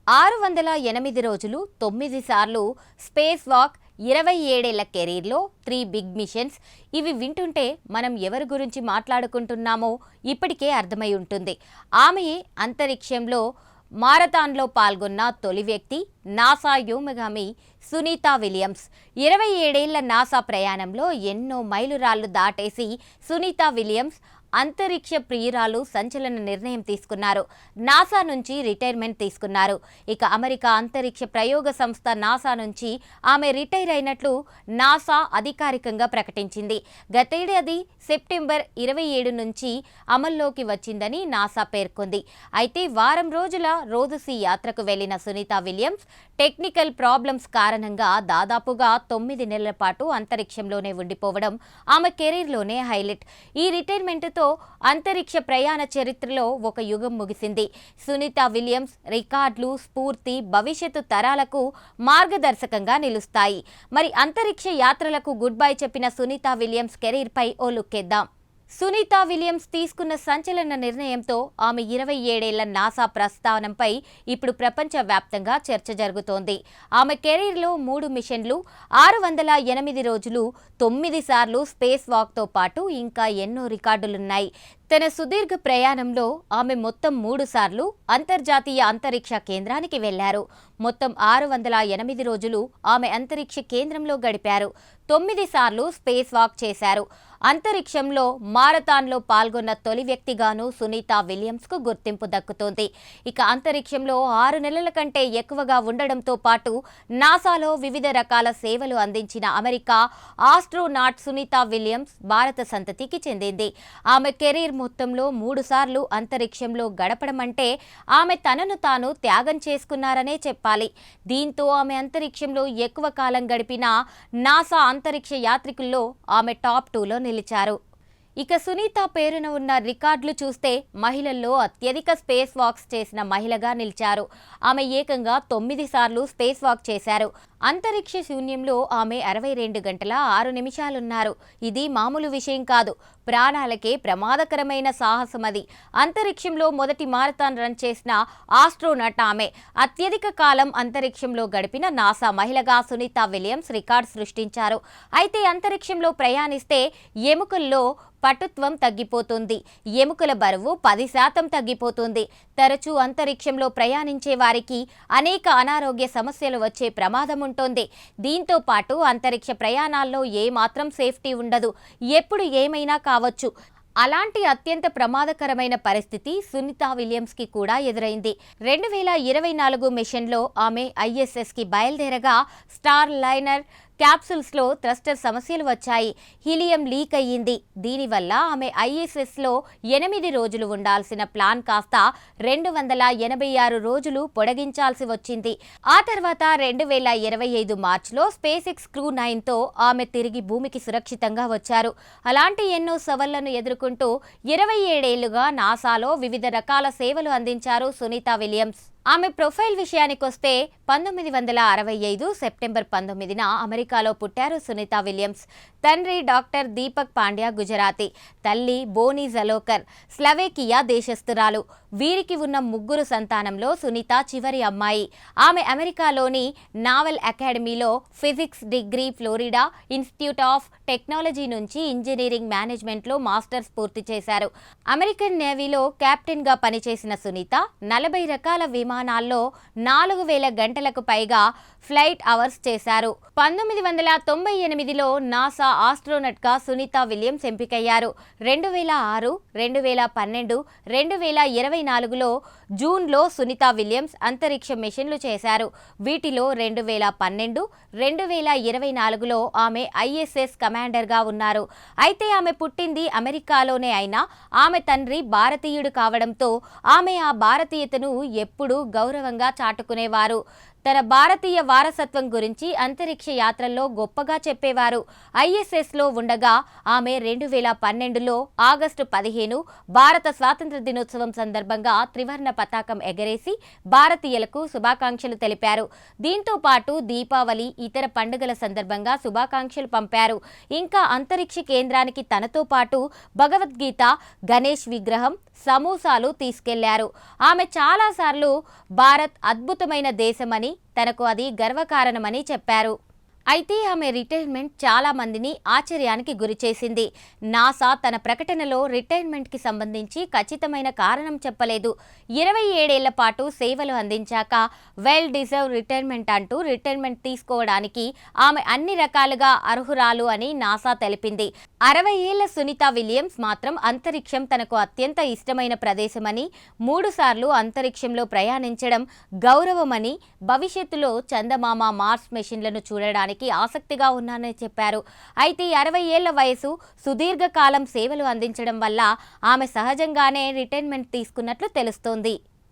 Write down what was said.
608 రోజులు 9 సార్లు space walk, 27 ఏళ్ల కెరీర్లో 3 బిగ్ మిషన్స్. ఇవి వింటుంటే మనం ఎవరి గురించి మాట్లాడుకుంటున్నామో ఇప్పటికే అర్థమై ఉంటుంది. ఆమెయే అంతరిక్షంలో మారథాన్లో పాల్గొన్న తొలి వ్యక్తి, నాసా వ్యోమగామి సునీతా విలియమ్స్. 27 ఏళ్ల నాసా ప్రయాణంలో ఎన్నో మైలురాళ్లు దాటేసి సునీతా విలియమ్స్ అంతరిక్ష ప్రియురాలు సంచలన నిర్ణయం తీసుకున్నారు. నాసా నుంచి రిటైర్మెంట్ తీసుకున్నారు. ఇక అమెరికా అంతరిక్ష ప్రయోగ సంస్థ నాసా నుంచి ఆమె రిటైర్ అయినట్లు నాసా అధికారికంగా ప్రకటించింది. గతేడాది సెప్టెంబర్ 27 నుంచి అమల్లోకి వచ్చిందని నాసా పేర్కొంది. అయితే వారం రోజుల రోజుసీ యాత్రకు వెళ్లిన సునీతా విలియమ్స్ టెక్నికల్ ప్రాబ్లమ్స్ కారణంగా దాదాపుగా 9 నెలల పాటు అంతరిక్షంలోనే ఉండిపోవడం ఆమె కెరీర్లోనే హైలైట్. ఈ రిటైర్మెంట్తో అంతరిక్ష ప్రయాణ చరిత్రలో ఒక యుగం ముగిసింది. సునీతా విలియమ్స్ రికార్డులు, స్ఫూర్తి భవిష్యత్తు తరాలకు మార్గదర్శకంగా నిలుస్తాయి. మరి అంతరిక్ష యాత్రలకు గుడ్ బై చెప్పిన సునీతా విలియమ్స్ కెరీర్పై ఓ లుక్కేద్దాం. సునీతా విలియమ్స్ తీసుకున్న సంచలన నిర్ణయంతో ఆమె 27 ఏళ్ల నాసా ప్రస్థానంపై ఇప్పుడు ప్రపంచవ్యాప్తంగా చర్చ జరుగుతోంది. ఆమె కెరీర్లో 3 మిషన్లు, 608 రోజులు, 9 సార్లు స్పేస్ వాక్తో పాటు ఇంకా ఎన్నో రికార్డులున్నాయి. తన సుదీర్ఘ ప్రయాణంలో ఆమె మొత్తం 3 సార్లు అంతర్జాతీయ అంతరిక్ష కేంద్రానికి వెళ్లారు. మొత్తం 608 రోజులు ఆమె అంతరిక్ష కేంద్రంలో గడిపారు. 9 సార్లు స్పేస్ వాక్ చేశారు. అంతరిక్షంలో మారథాన్లో పాల్గొన్న తొలి వ్యక్తిగాను సునీతా విలియమ్స్కు గుర్తింపు దక్కుతోంది. ఇక అంతరిక్షంలో 6 నెలల కంటే ఎక్కువగా ఉండడంతో పాటు నాసాలో వివిధ రకాల సేవలు అందించిన అమెరికా ఆస్ట్రోనాట్ సునీతా విలియమ్స్ భారత సంతతికి చెందింది. ఆమె కెరీర్ మొత్తంలో 3 సార్లు అంతరిక్షంలో గడపడం అంటే ఆమె తనను తాను త్యాగం చేసుకున్నారనే చెప్పాలి. దీంతో ఆమె అంతరిక్షంలో ఎక్కువ కాలం గడిపిన నాసా అంతరిక్ష యాత్రికుల్లో ఆమె టాప్ 2లో నిలిచారు. ఇక సునీత పేరున ఉన్న రికార్డులు చూస్తే మహిళల్లో అత్యధిక స్పేస్ వాక్స్ చేసిన మహిళగా నిలిచారు. ఆమె ఏకంగా 9 సార్లు స్పేస్ వాక్ చేశారు. అంతరిక్ష శూన్యంలో ఆమె 62 గంటల 6 నిమిషాలున్నారు. ఇది మామూలు విషయం కాదు. ప్రాణాలకే ప్రమాదకరమైన సాహసం అది. అంతరిక్షంలో మొదటి మారథాన్ రన్ చేసిన ఆస్ట్రోనట్ ఆమె. అత్యధిక కాలం అంతరిక్షంలో గడిపిన నాసా మహిళగా సునీతా విలియమ్స్ రికార్డు సృష్టించారు. అయితే అంతరిక్షంలో ప్రయాణిస్తే ఎముకల్లో పటుత్వం తగ్గిపోతుంది. ఎముకల బరువు 10% తగ్గిపోతుంది. తరచూ అంతరిక్షంలో ప్రయాణించే వారికి అనేక అనారోగ్య సమస్యలు వచ్చే ప్రమాదం ఉంటుంది. దీంతో పాటు అంతరిక్ష ప్రయాణాల్లో ఏమాత్రం సేఫ్టీ ఉండదు. ఎప్పుడు ఏమైనా కావచ్చు. అలాంటి అత్యంత ప్రమాదకరమైన పరిస్థితి సునీతా విలియమ్స్కి కూడా ఎదురైంది. 2024 మిషన్లో ఆమె ISSకి బయలుదేరగా స్టార్ లైనర్ క్యాప్సూల్స్లో థ్రస్టర్ సమస్యలు వచ్చాయి. హీలియం లీక్ అయ్యింది. దీనివల్ల ఆమె ISSలో 8 రోజులు ఉండాల్సిన ప్లాన్ కాస్త 286 రోజులు పొడిగించాల్సి వచ్చింది. ఆ తర్వాత 2025 మార్చిలో SpaceX Crew 9తో ఆమె తిరిగి భూమికి సురక్షితంగా వచ్చారు. అలాంటి ఎన్నో సవాళ్లను ఎదుర్కొంటూ 27 ఏళ్లుగా నాసాలో వివిధ రకాల సేవలు అందించారు సునీతా విలియమ్స్. ఆమె ప్రొఫైల్ విషయానికొస్తే 1965 సెప్టెంబర్ 19న అమెరికాలో పుట్టారు సునీతా విలియమ్స్. తండ్రి డాక్టర్ దీపక్ పాండ్యా గుజరాతీ, తల్లి బోనీ జలోకర్ స్లవేకియా దేశస్థురాలు. వీరికి ఉన్న 3 సంతానంలో సునీత చివరి అమ్మాయి. ఆమె అమెరికాలోని నావల్ అకాడమీలో physics degree, Florida institute of technology నుంచి ఇంజనీరింగ్ మేనేజ్మెంట్లో మాస్టర్స్ పూర్తి చేశారు. అమెరికన్ నేవీలో కెప్టెన్గా పనిచేసిన సునీత 40 రకాల విమానాల్లో 4000 గంటలకు పైగా ఫ్లైట్ అవర్స్ చేశారు. 1998లో నాసా ఆస్ట్రోనట్గా సునీతా విలియమ్స్ ఎంపికయ్యారు. 2006, 2012, 2024లో జూన్లో సునీతా విలియమ్స్ అంతరిక్ష మిషన్లు చేశారు. వీటిలో 2012, 2024లో ఆమె ISS కమాండర్గా ఉన్నారు. అయితే ఆమె పుట్టింది అమెరికాలోనే అయినా ఆమె తండ్రి భారతీయుడు కావడంతో ఆమె ఆ భారతీయతను ఎప్పుడూ గౌరవంగా చాటుకునేవారు. తన భారతీయ వారసత్వం గురించి అంతరిక్ష యాత్రల్లో గొప్పగా చెప్పేవారు. ఐఎస్ఎస్లో ఉండగా ఆమె 2012లో ఆగస్టు 15 భారత స్వాతంత్ర దినోత్సవం సందర్భంగా త్రివర్ణ పతాకం ఎగరేసి భారతీయులకు శుభాకాంక్షలు తెలిపారు. దీంతో పాటు దీపావళి, ఇతర పండుగల సందర్భంగా శుభాకాంక్షలు పంపారు. ఇంకా అంతరిక్ష కేంద్రానికి తనతో పాటు భగవద్గీత, గణేష్ విగ్రహం, సమోసాలు తీసుకెళ్లారు. ఆమె చాలాసార్లు భారత్ అద్భుతమైన దేశమని, తనకు అది గర్వకారణమని చెప్పారు. అయితే ఆమె రిటైర్మెంట్ చాలా మందిని ఆశ్చర్యానికి గురిచేసింది. నాసా తన ప్రకటనలో రిటైర్మెంట్కి సంబంధించి ఖచ్చితమైన కారణం చెప్పలేదు. 27 ఏళ్ల పాటు సేవలు అందించాక వెల్ డిజర్వ్ రిటైర్మెంట్ అంటూ రిటైర్మెంట్ తీసుకోవడానికి ఆమె అన్ని రకాలుగా అర్హురాలు అని నాసా తెలిపింది. 60 ఏళ్ల సునీతా విలియమ్స్ మాత్రం అంతరిక్షం తనకు అత్యంత ఇష్టమైన ప్రదేశమని, 3 సార్లు అంతరిక్షంలో ప్రయాణించడం గౌరవమని, భవిష్యత్తులో చందమామ, మార్స్ మెషిన్లను చూడడానికి ఆసక్తిగా ఉన్నానని చెప్పారు. అయితే 60 ఏళ్ల వయసు, సుదీర్ఘకాలం సేవలు అందించడం వల్ల ఆమె సహజంగానే రిటైర్మెంట్ తీసుకున్నట్లు తెలుస్తోంది.